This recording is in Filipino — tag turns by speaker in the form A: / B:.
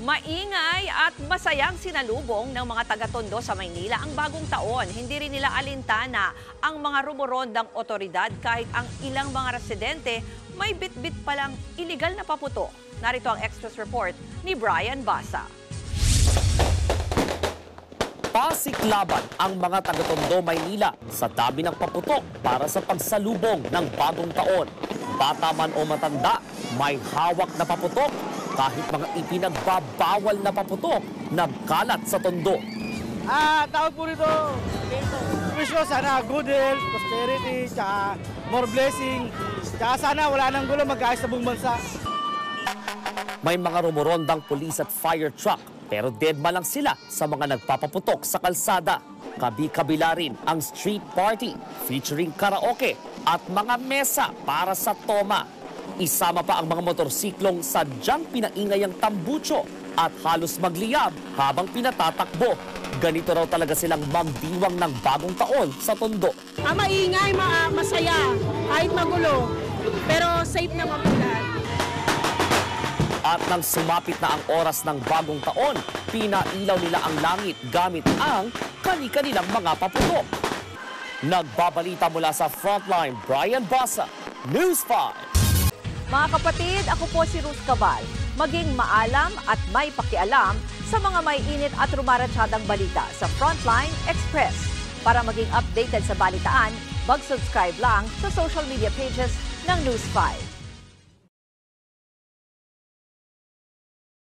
A: Maingay at masayang sinalubong ng mga taga-Tondo sa Maynila ang bagong taon. Hindi rin nila alintana ang mga rumorondang otoridad kahit ang ilang mga residente may bit-bit palang iligal na paputok. Narito ang Express Report ni Brian Basa.
B: Pasiklaban ang mga taga-Tondo, Maynila sa dami ng paputok para sa pagsalubong ng bagong taon. Bata man o matanda, may hawak na paputok. Kahit mga ipinagbabawal na paputok, nagkalat sa Tondo.
C: Tawag po rito, wish ko sana good health, prosperity, tsaka more blessing. Tsaka sana wala nang gulo, mag-ayos sa buong bansa.
B: May mga rumorondang police at fire truck, pero deadma lang sila sa mga nagpapaputok sa kalsada. Kabi-kabila rin ang street party featuring karaoke at mga mesa para sa toma. Isama pa ang mga motorsiklong sadyang pinaingay ang tambucho at halos magliyab habang pinatatakbo. Ganito raw talaga silang magdiwang ng bagong taon sa Tondo.
D: Maingay, masaya, kahit magulo, pero safe naman po lahat.
B: At nang sumapit na ang oras ng bagong taon, pinailaw nila ang langit gamit ang kani-kanilang mga paputok. Nagbabalita mula sa Frontline, Brian Basa, News 5.
A: Mga kapatid, ako po si Ruth Cabal. Maging maalam at may pakialam sa mga may init at rumaratsyadang balita sa Frontline Express. Para maging updated sa balitaan, mag-subscribe lang sa social media pages ng News 5.